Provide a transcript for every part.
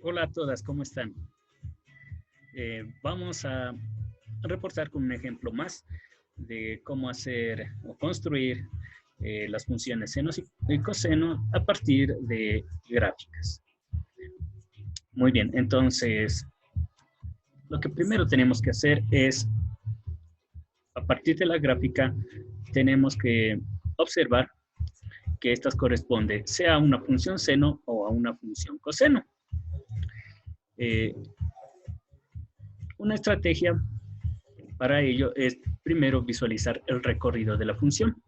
Hola a todas, ¿cómo están? Vamos a reportar con un ejemplo más de cómo hacer o construir las funciones seno y coseno a partir de gráficas. Muy bien, entonces lo que primero tenemos que hacer es, a partir de la gráfica, tenemos que observar que esta corresponde sea a una función seno o a una función coseno. Eh, una estrategia para ello es primero visualizar el recorrido de la función.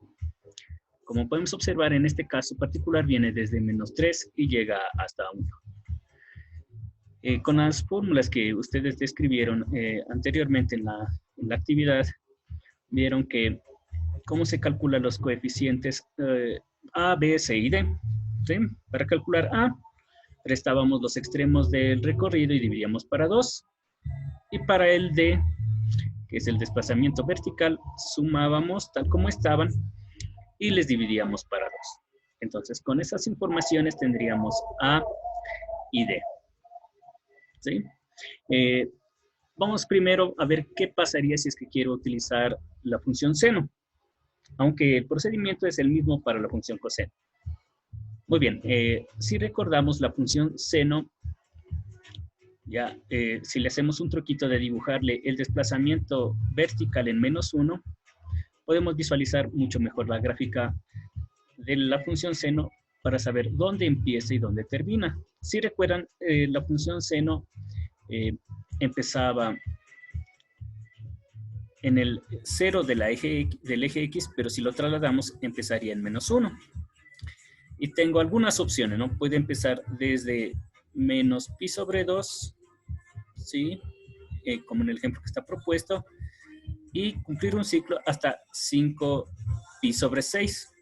Como podemos observar, en este caso particular viene desde -3 y llega hasta 1. Con las fórmulas que ustedes describieron anteriormente en la actividad, vieron que cómo se calculan los coeficientes A, B, C y D. ¿Sí? Para calcular A, restábamos los extremos del recorrido y dividíamos para 2. Y para el D, que es el desplazamiento vertical, sumábamos tal como estaban y les dividíamos para 2. Entonces, con esas informaciones tendríamos A y D. ¿Sí? Vamos primero a ver qué pasaría si es que quiero utilizar la función seno, aunque el procedimiento es el mismo para la función coseno. Muy bien, si recordamos la función seno, ya, si le hacemos un truquito de dibujarle el desplazamiento vertical en -1, podemos visualizar mucho mejor la gráfica de la función seno para saber dónde empieza y dónde termina. Si recuerdan, la función seno empezaba en el 0 del eje X, pero si lo trasladamos empezaría en -1. Y tengo algunas opciones, ¿no? Puede empezar desde menos pi sobre 2, ¿sí? Como en el ejemplo que está propuesto, y cumplir un ciclo hasta 5 pi sobre 6.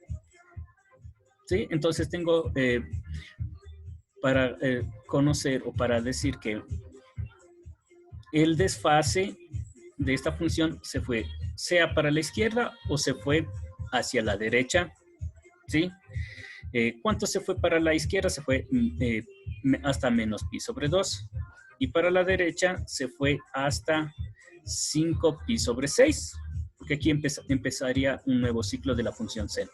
¿Sí? Entonces tengo para conocer o para decir que el desfase de esta función se fue sea para la izquierda o se fue hacia la derecha. ¿Sí? ¿Cuánto se fue para la izquierda? Se fue hasta menos pi sobre 2. Y para la derecha se fue hasta 5 pi sobre 6. Porque aquí empezaría un nuevo ciclo de la función seno.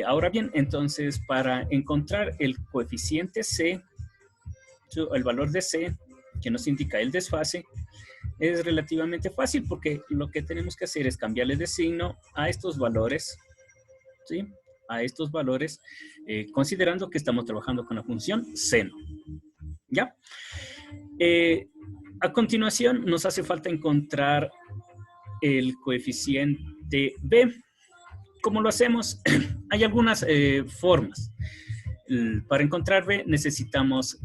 Ahora bien, entonces, para encontrar el coeficiente C, el valor de C, que nos indica el desfase, es relativamente fácil porque lo que tenemos que hacer es cambiarle de signo a estos valores, ¿sí? A estos valores, considerando que estamos trabajando con la función seno. ¿Ya? A continuación, nos hace falta encontrar el coeficiente B. ¿Cómo lo hacemos? Hay algunas formas. Para encontrar B necesitamos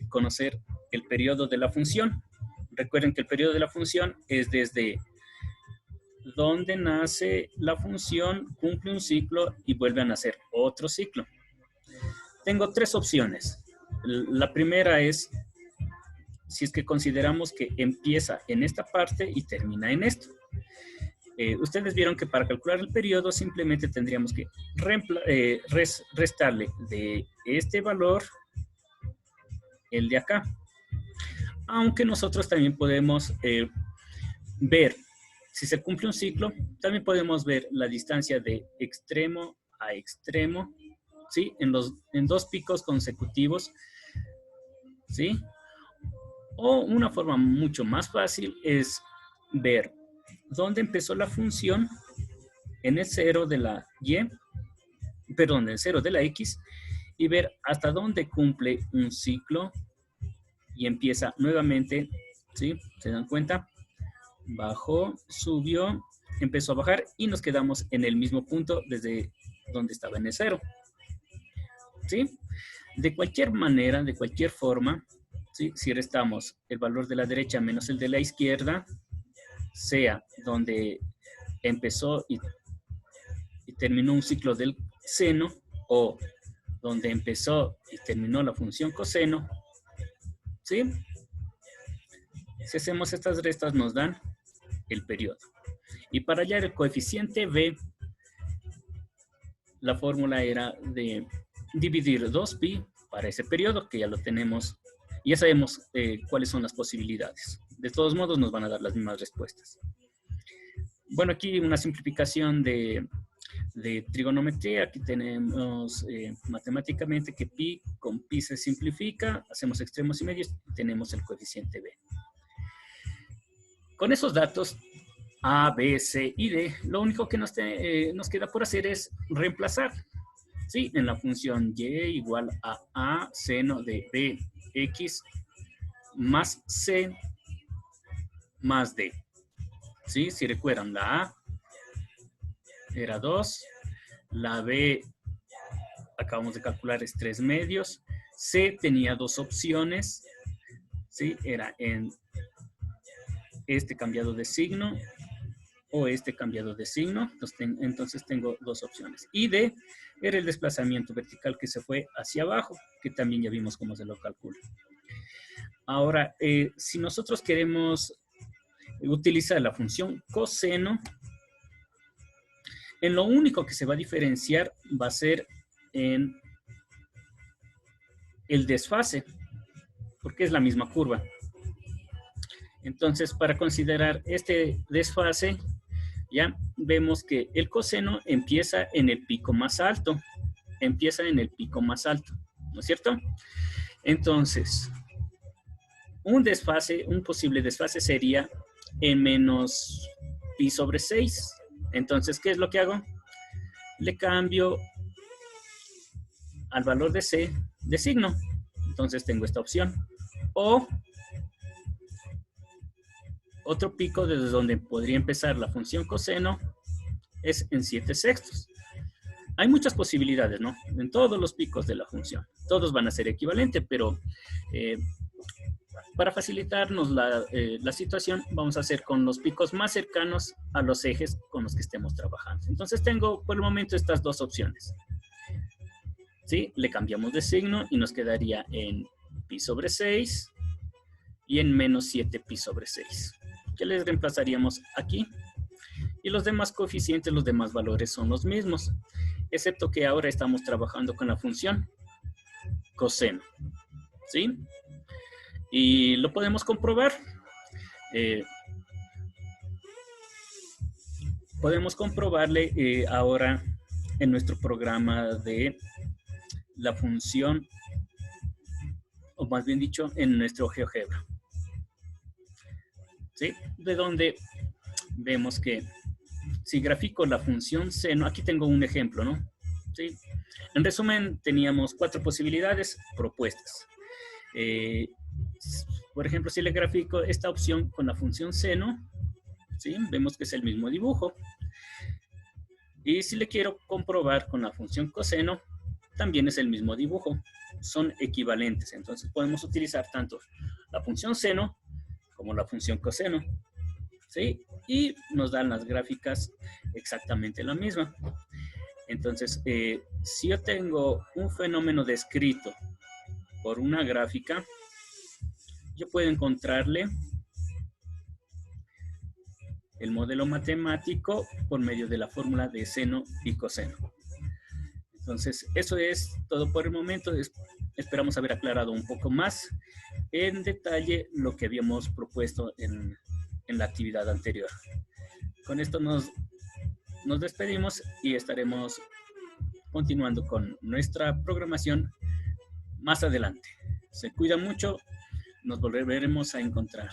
conocer el periodo de la función. Recuerden que el periodo de la función es desde donde nace la función, cumple un ciclo y vuelve a nacer otro ciclo. Tengo tres opciones. La primera es si es que consideramos que empieza en esta parte y termina en esto. Ustedes vieron que para calcular el periodo simplemente tendríamos que restarle de este valor el de acá. Aunque nosotros también podemos ver, si se cumple un ciclo, también podemos ver la distancia de extremo a extremo, ¿sí? En dos picos consecutivos, ¿sí? O una forma mucho más fácil es ver dónde empezó la función en el 0 de la y, perdón, en el 0 de la x, y ver hasta dónde cumple un ciclo y empieza nuevamente, ¿sí? ¿Se dan cuenta? Bajó, subió, empezó a bajar y nos quedamos en el mismo punto desde donde estaba en el 0. ¿Sí? De cualquier manera, de cualquier forma, ¿sí? Si restamos el valor de la derecha menos el de la izquierda, sea donde empezó y terminó un ciclo del seno o donde empezó y terminó la función coseno, ¿sí? Si hacemos estas restas nos dan el periodo. Y para hallar el coeficiente B, la fórmula era de dividir 2pi para ese periodo, que ya lo tenemos Ya sabemos cuáles son las posibilidades. De todos modos, nos van a dar las mismas respuestas. Bueno, aquí una simplificación de trigonometría. Aquí tenemos matemáticamente que pi con pi se simplifica, hacemos extremos y medios y tenemos el coeficiente b. Con esos datos A, B, C y D, lo único que nos queda por hacer es reemplazar. ¿Sí? En la función y igual a seno de bx más c más d. ¿Sí? Si recuerdan, la a era 2, la b acabamos de calcular es 3 medios, c tenía dos opciones, ¿sí? Era en este cambiado de signo o este cambiado de signo, entonces tengo dos opciones. Y D era el desplazamiento vertical que se fue hacia abajo, que también ya vimos cómo se lo calcula. Ahora, si nosotros queremos utilizar la función coseno, en lo único que se va a diferenciar va a ser en el desfase, porque es la misma curva. Entonces, para considerar este desfase, ya vemos que el coseno empieza en el pico más alto. ¿No es cierto? Entonces, un posible desfase sería en menos pi sobre 6. Entonces, ¿qué es lo que hago? Le cambio al valor de c de signo. Entonces tengo esta opción. O otro pico desde donde podría empezar la función coseno es en 7/6. Hay muchas posibilidades, ¿no? En todos los picos de la función. Todos van a ser equivalentes, pero para facilitarnos la situación, vamos a hacer con los picos más cercanos a los ejes con los que estemos trabajando. Entonces tengo por el momento estas dos opciones. ¿Sí? Le cambiamos de signo y nos quedaría en pi sobre 6 y en menos 7 pi sobre 6. ¿Qué les reemplazaríamos aquí? Y los demás coeficientes, los demás valores son los mismos, excepto que ahora estamos trabajando con la función coseno. ¿Sí? Y lo podemos comprobar. Podemos comprobarle ahora en nuestro programa de la función, o más bien dicho, en nuestro GeoGebra. ¿Sí? De donde vemos que si grafico la función seno, aquí tengo un ejemplo, ¿no? ¿Sí? En resumen, teníamos 4 posibilidades propuestas. Por ejemplo, si le grafico esta opción con la función seno, ¿sí? Vemos que es el mismo dibujo. Y si le quiero comprobar con la función coseno, también es el mismo dibujo. Son equivalentes. Entonces podemos utilizar tanto la función seno como la función coseno. ¿Sí? Y nos dan las gráficas exactamente la misma. Entonces, si yo tengo un fenómeno descrito por una gráfica, yo puedo encontrarle el modelo matemático por medio de la fórmula de seno y coseno. Entonces, eso es todo por el momento. Esperamos haber aclarado un poco más en detalle lo que habíamos propuesto en la actividad anterior. Con esto nos despedimos y estaremos continuando con nuestra programación más adelante. Se cuidan mucho, nos volveremos a encontrar.